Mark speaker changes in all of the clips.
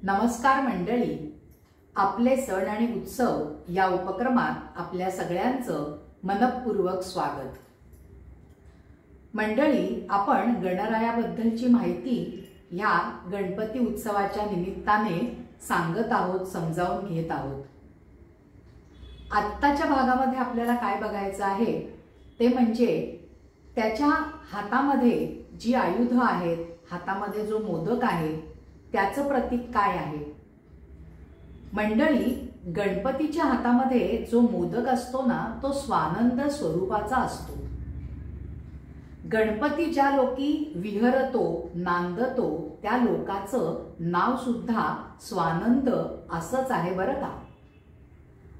Speaker 1: नमस्कार मंडळी, आपले सण आणि उत्सव या उपक्रमात आपल्या सगळ्यांचं मनपूर्वक स्वागत। मंडळी, आपण गणरायाबद्दलची माहिती ह्या गणपती उत्सवाच्या निमित्ताने सांगत आहोत, समजावून घेत आहोत। आत्ताच्या भागामध्ये आपल्याला काय बघायचं आहे ते म्हणजे त्याच्या हातामध्ये जी आयुध आहेत, हातामध्ये जो मोदक आहे त्याचं प्रतीक काय आहे। मंडळी, गणपतीच्या हातामध्ये जो मोदक असतो ना, तो स्वानंद स्वरूपाचा असतो। गणपती ज्या लोकी विहरतो, नांदतो त्या लोकाचं नाव सुद्धा स्वानंद असंच आहे बरं का।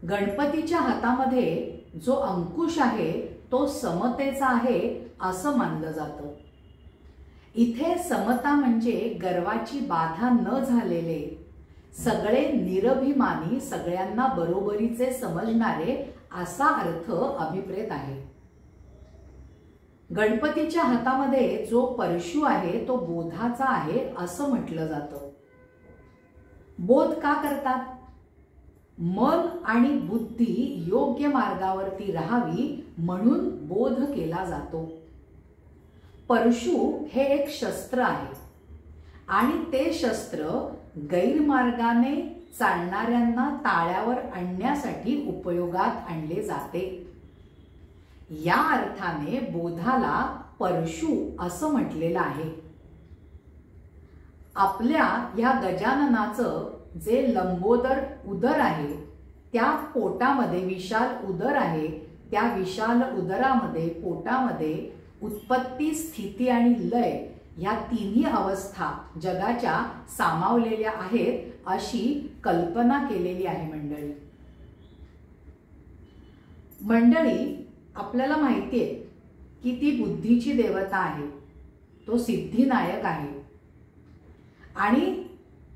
Speaker 1: गणपतीच्या हातामध्ये जो अंकुश आहे तो समतेचा आहे असं मानलं जातं। इथे समता म्हणजे गर्वाची बाधा न झालेले, सगळे निरभिमानी, सगळ्यांना बरोबरीचे समजणारे असा अर्थ अभिप्रेत आहे। गणपतीच्या हातामध्ये जो परशु आहे तो बोधाचा आहे असं म्हटलं जातं। बोध का करतात? मन आणि बुद्धी योग्य मार्गावरती राहावी म्हणून बोध केला जातो। परशु हे एक शस्त्र आहे आणि ते शस्त्र गैरमार्गाने चालणाऱ्यांना ताळ्यावर आणण्यासाठी उपयोगात आणले जाते। या अर्थाने बोधाला परशु असं म्हटलेलं आहे। आपल्या या गजाननाचं जे लंबोदर उदर आहे, त्या पोटामध्ये विशाल उदर आहे, त्या विशाल उदरामध्ये, पोटामध्ये उत्पत्ती, स्थिती आणि लय या तिन्ही अवस्था जगाच्या सामावलेल्या आहेत अशी कल्पना केलेली आहे। मंडळी, आपल्याला माहिती आहे की ती बुद्धीची देवता आहे, तो सिद्धिनायक आहे आणि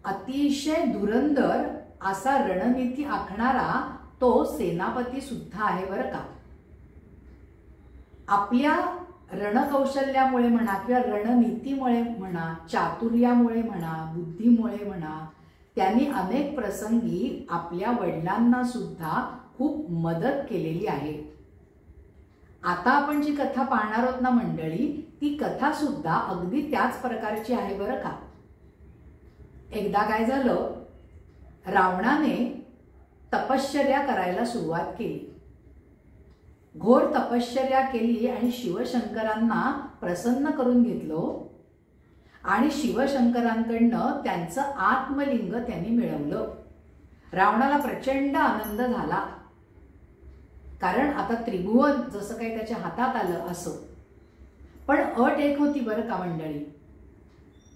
Speaker 1: अतिशय धुरंधर असा रणनीती आखणारा तो सेनापती सुद्धा आहे बरं का। आपल्या रणकौशल्यामुळे म्हणा किंवा रणनीतीमुळे म्हणा, चातुर्यामुळे म्हणा, बुद्धीमुळे म्हणा, त्यांनी अनेक प्रसंगी आपल्या वडिलांना सुद्धा खूप मदत केलेली आहे। आता आपण जी कथा पाहणार आहोत ना मंडळी, ती कथा सुद्धा अगदी त्याच प्रकारची आहे बरं का। एकदा काय झालं, रावणाने तपश्चर्या करायला सुरुवात केली, घोर तपश्चर्या केली आणि शिवशंकरांना प्रसन्न करून घेतलं आणि शिवशंकरांकडनं त्यांचं आत्मलिंग त्यांनी मिळवलं। रावणाला प्रचंड आनंद झाला, कारण आता त्रिभुवन जसं काही त्याच्या हातात आलं असं। पण अट एक होती बरं का मंडळी,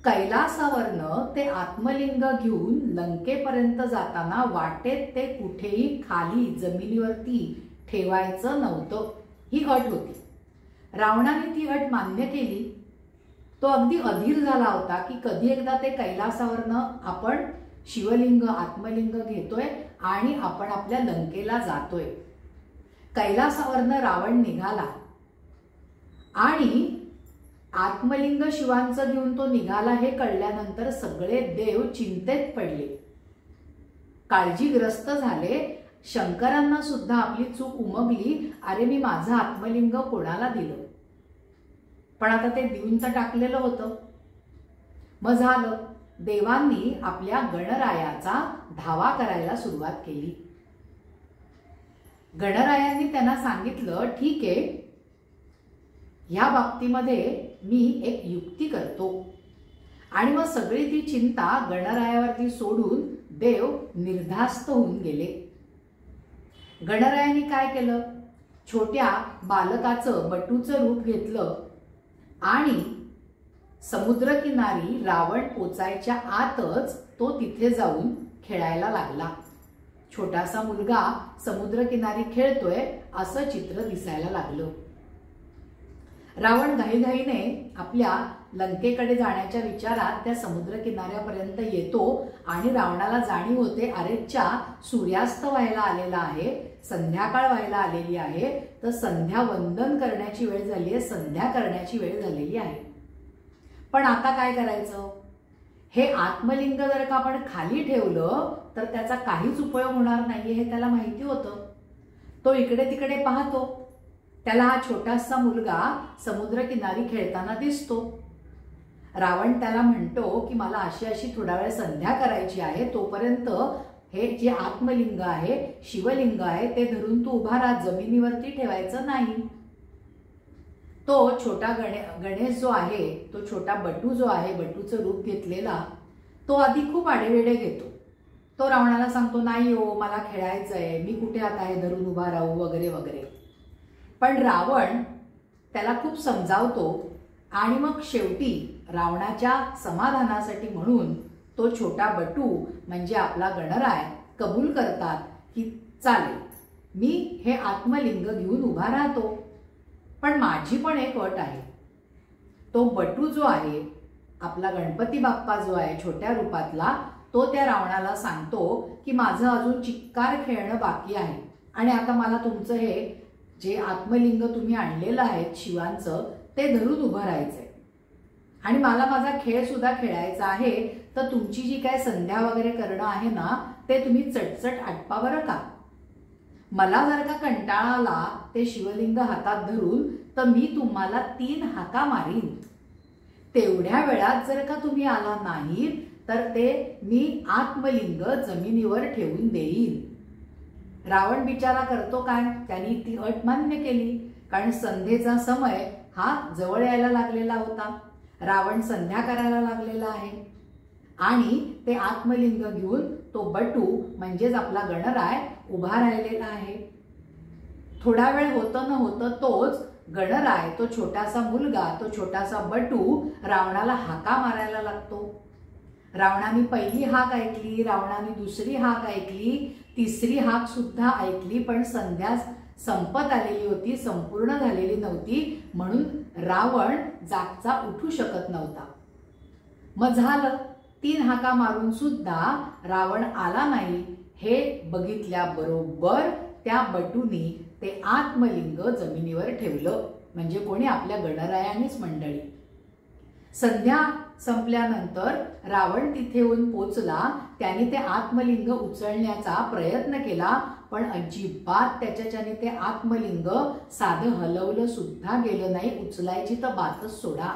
Speaker 1: कैलासावरनं ते आत्मलिंग घेऊन लंकेपर्यंत जाताना वाटेत ते कुठेही खाली जमिनीवरती ठेवायचं नव्हतं, ही अट होती। रावणाने ती अट मान्य केली। तो अगदी अधीर झाला होता की कधी एकदा ते कैलासावरनं आपण शिवलिंग, आत्मलिंग घेतोय आणि आपण आपल्या लंकेला जातोय। कैलासावरनं रावण निघाला आणि आत्मलिंग शिवांचं घेऊन तो निघाला हे कळल्यानंतर सगळे देव चिंतेत पडले, काळजीग्रस्त झाले। शंकरांना सुद्धा आपली चूक उमगली, अरे मी माझं आत्मलिंग कोणाला दिलं, पण आता ते देऊन तर टाकलेलं होतं। मग झालं, देवांनी आपल्या गणरायाचा धावा करायला सुरुवात केली। गणरायांनी त्यांना सांगितलं, ठीक आहे, ह्या बाबतीमध्ये मी एक युक्ती करतो। आणि मग सगळी ती चिंता गणरायावरती सोडून देव निर्धास्त होऊन गेले। गणरायांनी काय केलं, छोट्या बालकाचं, बटूचं रूप घेतलं आणि समुद्रकिनारी रावण पोचायच्या आतच तो तिथे जाऊन खेळायला लागला। छोटासा मुलगा समुद्रकिनारी खेळतोय असं चित्र दिसायला लागलं। रावण घाईघाईने आपल्या लंकेकडे जाण्याच्या विचारात त्या समुद्र किनाऱ्यापर्यंत येतो आणि रावणाला जाणीव होते, अरेच्या सूर्यास्त व्हायला आलेला आहे, संध्याकाळ व्हायला आलेली आहे, तर संध्या वंदन करण्याची वेळ झाली आहे, संध्या करण्याची वेळ झालेली आहे। पण आता काय करायचं? हे आत्मलिंग जर का आपण खाली ठेवलं तर त्याचा काहीच उपयोग होणार नाहीये हे त्याला माहिती होतं. तो इकडे तिकडे पाहतो. त्याला हा छोटासा मुलगा समुद्रकिनारी खेळताना दिसतो. रावण त्याला म्हणतो की मला अशी अशी थोडा वेळ संध्या करायची आहे, तोपर्यंत हे जे आत्मलिंग आहे, शिवलिंग आहे, ते धरून तू उभा राहा, जमिनीवरती ठेवायचं नाही. तो छोटा गणेश जो आहे, तो छोटा बटू जो आहे, बटूचं रूप घेतलेला, तो आधी खूप आडेवेडे घेतो. तो रावणाला सांगतो नाही हो, मला खेळायचंय, मी कुठे आता हे धरून उभा राहू वगैरे वगैरे. पण रावण त्याला खूप समजावतो आणि मग शेवटी रावणाच्या समाधानासाठी म्हणून तो छोटा बटू म्हणजे आपला गणराय कबूल करतात की चालेल, मी हे आत्मलिंग घेऊन उभा राहतो, पण माझी पण एक अट आहे. तो बटू जो आहे, आपला गणपती बाप्पा जो आहे छोट्या रूपातला, तो त्या रावणाला सांगतो की माझं अजून चिक्कार खेळणं बाकी आहे आणि आता मला तुमचं हे जे आत्मलिंग तुम्ही आणलेलं आहे शिवांचं, ते धरून उभं राहायचंय आणि मला माझा खेळ सुद्धा खेळायचा आहे. तर तुमची जी काय संध्या वगैरे करणं आहे ना, ते तुम्ही चटचट आटपा बरं का. मला जर का कंटाळा आला ते शिवलिंग हातात धरून, तर मी तुम्हाला 3 हाका मारीन. तेवढ्या वेळात जर का तुम्ही आला नाही तर ते मी आत्मलिंग जमिनीवर ठेवून देईन. रावण बिचारा करतो काय, त्यांनी ती अट मान्य केली, कारण संध्येचा समय हा जवळ यायला लागलेला होता. रावण संध्या करायला लागलेला आहे आणि ते आत्मलिंग घेऊन तो बटू म्हणजेच आपला गणराय उभा राहिलेला आहे. थोडा वेळ होतं न होतं तोच गणराय, तो छोटासा मुलगा, तो छोटासा बटू रावणाला हाका मारायला लागतो. रावणाने पहिली हाक ऐकली, रावणाने दुसरी हाक ऐकली, तिसरी हाक सुद्धा ऐकली, पण संध्या संपत आलेली होती, संपूर्ण झालेली नव्हती, म्हणून रावण जागचा उठू शकत नव्हता. मग झालं, 3 हाका मारून सुद्धा रावण आला नाही. हे बघितल्याबरोबर त्या बटूनी ते आत्मलिंग जमिनीवर ठेवलं. म्हणजे कोणी, आपल्या गणरायानेच मंडळी. संध्या संपल्यानंतर रावण तिथे येऊन पोचला. त्याने ते आत्मलिंग उचलण्याचा प्रयत्न केला, पण अजिबात त्याच्याने ते आत्मलिंग साधं हलवलं सुद्धा गेलं नाही. उचलायची तर बातच सोडा.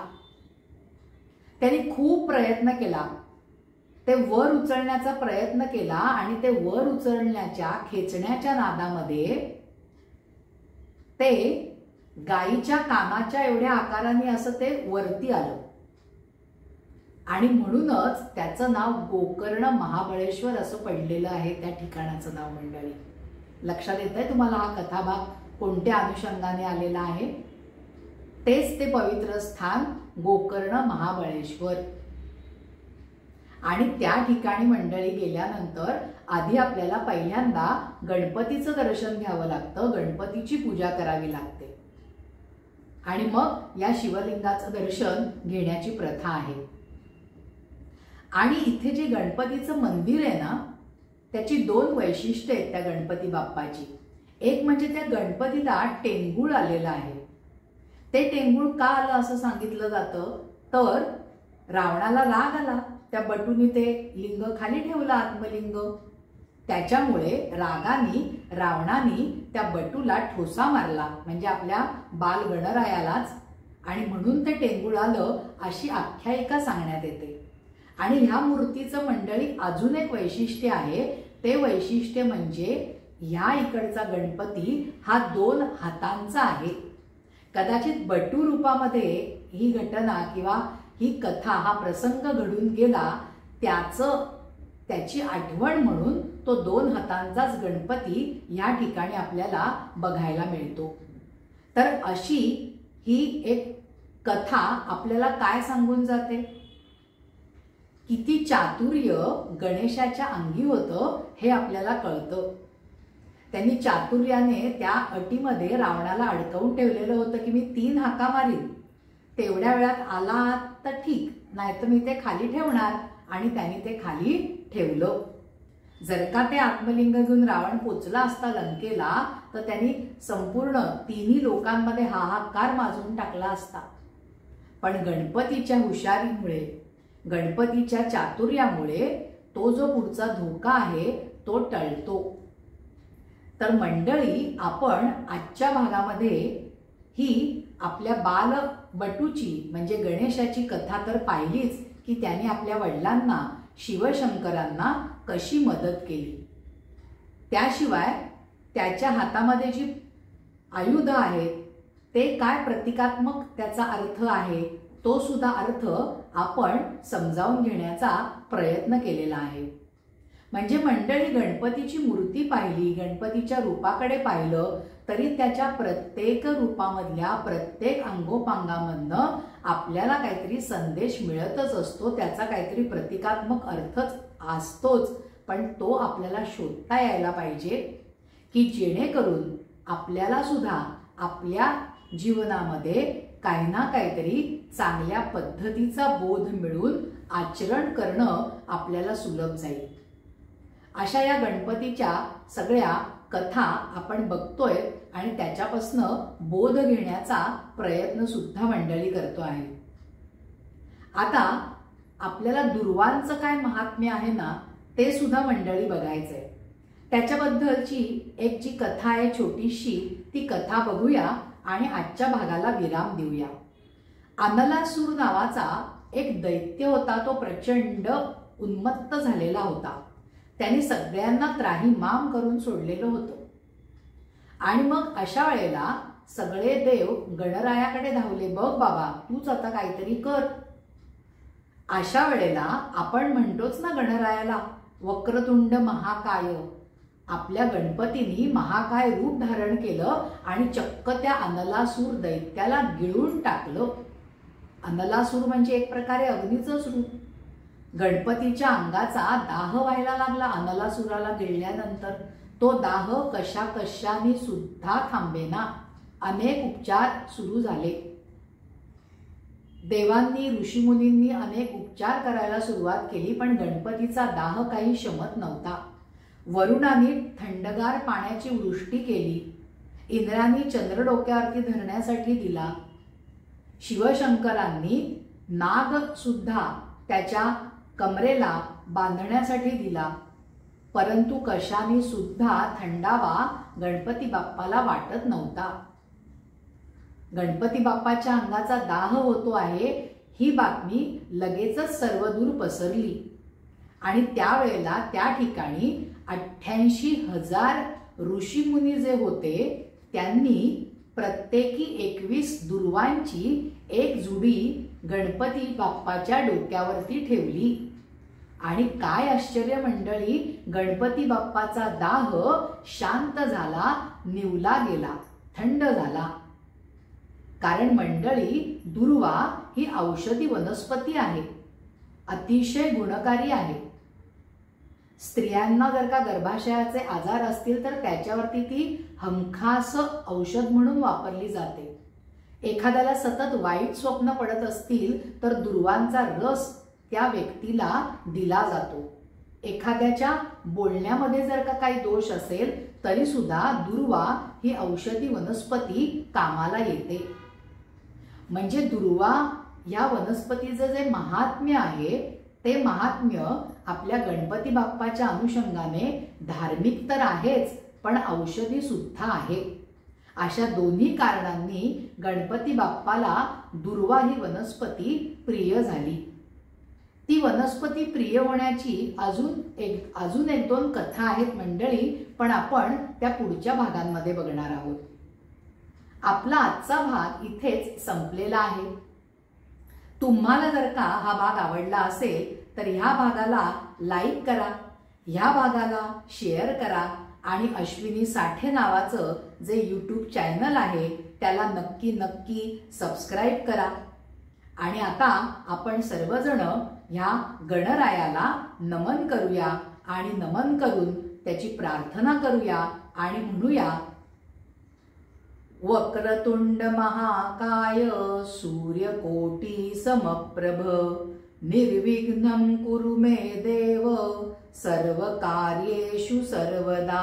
Speaker 1: त्याने खूप प्रयत्न केला, ते वर उचलण्याचा प्रयत्न केला आणि ते वर उचलण्याच्या खेचण्याच्या नादामध्ये ते गाईच्या कानाच्या एवढ्या आकाराने असं ते वरती आलं आणि म्हणूनच त्याचं नाव गोकर्ण महाबळेश्वर असं पडलेलं आहे. त्या ठिकाणाचं नाव मंडळी लक्षात येतंय तुम्हाला हा कथाभाग कोणत्या अनुषंगाने आलेला आहे? तेच ते पवित्र स्थान गोकर्ण महाबळेश्वर. आणि त्या ठिकाणी मंडळी गेल्यानंतर आधी आपल्याला पहिल्यांदा गणपतीचं दर्शन घ्यावं लागतं, गणपतीची पूजा करावी लागते आणि मग या शिवलिंगाचं दर्शन घेण्याची प्रथा आहे. आणि इथे जे गणपतीचं मंदिर आहे ना, त्याची 2 वैशिष्ट्ये आहेत त्या गणपती बाप्पाची. एक म्हणजे त्या गणपतीला टेंगुळ आलेलं आहे. ते टेंगुळ का आलं असं सांगितलं जातं, तर रावणाला राग आला, त्या बटूनी ते लिंग खाली ठेवलं आत्मलिंग, त्याच्यामुळे रावणाने त्या बटूला ठोसा मारला, म्हणजे आपल्या बाल गणरायालाच, आणि म्हणून ते टेंगुळ आलं अशी आख्यायिका सांगण्यात येते. आणि ह्या मूर्तीचं मंडळी अजून एक वैशिष्ट्य आहे. ते वैशिष्ट्य म्हणजे ह्या इकडचा गणपती हा 2 हातांचा आहे. कदाचित बटू रूपामध्ये ही घटना किंवा ही कथा, हा प्रसंग घडून गेला, त्याची आठवण म्हणून तो 2 हातांचाच गणपती या ठिकाणी आपल्याला बघायला मिळतो. तर अशी ही एक कथा आपल्याला काय सांगून जाते? किती चातुर्य गणेशाच्या अंगी होतं हे आपल्याला कळतं. त्यांनी चातुर्याने त्या अटीमध्ये रावणाला अडकवून ठेवलेलं होतं की मी 3 हाका मारीन, तेवढ्या वेळात आला तर ठीक, नाहीतर मी ते खाली ठेवणार, आणि त्यांनी ते खाली ठेवलं. जर का ते आत्मलिंग घेऊन रावण पोचला असता लंकेला, तर त्यांनी संपूर्ण 3 लोकांमध्ये हाहाकार माजून टाकला असता. पण गणपतीच्या हुशारीमुळे गणपतीच्या चातुर्यामुळे तो जो पुढचा धोका आहे तो टळतो. तर मंडळी, आपण आजच्या भागामध्ये ही आपल्या बालबटूची म्हणजे गणेशाची कथा तर पाहिलीच की त्याने आपल्या वडिलांना शिवशंकरांना कशी मदत केली. त्याशिवाय त्याच्या हातामध्ये जी आयुध आहेत ते काय प्रतिकात्मक त्याचा अर्थ आहे तो सुद्धा अर्थ आपण समजावून घेण्याचा प्रयत्न केलेला आहे. म्हणजे मंडळी, गणपतीची मूर्ती पाहिली, गणपतीच्या रूपाकडे पाहिलं तरी त्याच्या प्रत्येक रूपामधल्या प्रत्येक अंगोपांगामधनं आपल्याला काहीतरी संदेश मिळतच असतो, त्याचा काहीतरी प्रतिकात्मक अर्थच असतोच. पण तो आपल्याला शोधता यायला पाहिजे की जेणेकरून आपल्याला सुद्धा आपल्या जीवनामध्ये काही ना काहीतरी चांगल्या पद्धतीचा बोध मिळून आचरण करणं आपल्याला सुलभ जाईल. अशा या गणपतीच्या सगळ्या कथा आपण बघतोय आणि त्याच्यापासनं बोध घेण्याचा प्रयत्न सुद्धा मंडळी करतो आहे. आता आपल्याला दुर्वांचं काय महात्म्य आहे ना ते सुद्धा मंडळी बघायचंय. त्याच्याबद्दलची एक जी कथा आहे छोटीशी, ती कथा बघूया आणि आजच्या भागाला विराम देऊया. अनलासूर नावाचा एक दैत्य होता. तो प्रचंड उन्मत्त झालेला होता. त्याने सगळ्यांना त्राहीमाम करून सोडलेलं होतं. आणि मग अशा वेळेला सगळे देव गणरायाकडे धावले, बघ बाबा तूच आता काहीतरी कर. अशा वेळेला आपण म्हणतोच ना गणरायाला वक्रतुंड महाकाय. आपल्या गणपतींनी महाकाय रूप धारण केलं आणि चक्क त्या अनलासूर दैत्याला गिळून टाकलं. अनलासूर म्हणजे एक प्रकारे अग्नीचंच रूप. गणपतीच्या अंगाचा दाह व्हायला लागला अनलासुराला गिळल्यानंतर. तो दाह कशा कशाने सुद्धा थांबेना. अनेक उपचार सुरू झाले. देवांनी ऋषीमुनींनी अनेक उपचार करायला सुरुवात केली पण गणपतीचा दाह काही शमत नव्हता. वरुणाने थंडगार पाण्याची वृष्टी केली. इंद्राने चंद्र डोक्यावरती धरण्यासाठी दिला. शिवशंकरांनी नाग सुद्धा त्याच्या कमरेला बांधण्यासाठी दिला. परंतु कशाने सुद्धा थंडावा गणपती बाप्पाला वाटत नव्हता. गणपती बाप्पाच्या अंगाचा दाह होतो आहे ही बातमी लगेचच सर्वदूर पसरली आणि त्यावेळेला त्या ठिकाणी 88,000 ऋषीमुनी जे होते त्यांनी प्रत्येकी 21 दुर्वांची एक जुडी गणपती बाप्पाच्या डोक्यावरती ठेवली. आणि काय आश्चर्य मंडळी, गणपती बाप्पाचा दाह शांत झाला, निवला गेला, थंड झाला. कारण मंडळी, दुर्वा ही औषधी वनस्पती आहे, अतिशय गुणकारी आहे. स्त्रियांना जर का गर्भाशयाचे आजार असतील तर त्याच्यावरती ती हमखास औषध म्हणून वापरली जाते. एखाद्याला सतत वाईट स्वप्न पडत असतील तर दुर्वांचा रस त्या व्यक्तीला दिला जातो. एखाद्याच्या बोलण्यामध्ये जर का काही दोष असेल तरी सुद्धा दुर्वा ही औषधी वनस्पती कामाला येते. म्हणजे दुर्वा या वनस्पतीचं जे महात्म्य आहे ते महात्म्य आपल्या गणपती बाप्पाच्या अनुषंगाने धार्मिक तर आहेच पण औषधी सुद्धा आहे. अशा दोन्ही कारणांनी गणपती बाप्पाला दुर्वा ही वनस्पती प्रिय झाली. ती वनस्पती प्रिय होण्याची अजून एक दोन कथा आहेत मंडळी, पण आपण त्या पुढच्या भागांमध्ये बघणार आहोत. आपला आजचा भाग इथेच संपलेला आहे. तुम्हाला जर का हा भाग आवडला असेल तर ह्या भागाला लाईक करा, ह्या भागाला शेअर करा आणि अश्विनी साठे नावाचं जे यूट्यूब चॅनल आहे त्याला नक्की नक्की सबस्क्राईब करा. आणि आता आपण सर्वजण ह्या गणरायाला नमन करूया आणि नमन करून त्याची प्रार्थना करूया आणि म्हणूया, वक्रतुंड महाकाय सूर्यकोटी समप्रभ निर्विघ्नं कुरु मे देव सर्वकार्येषु सर्वदा.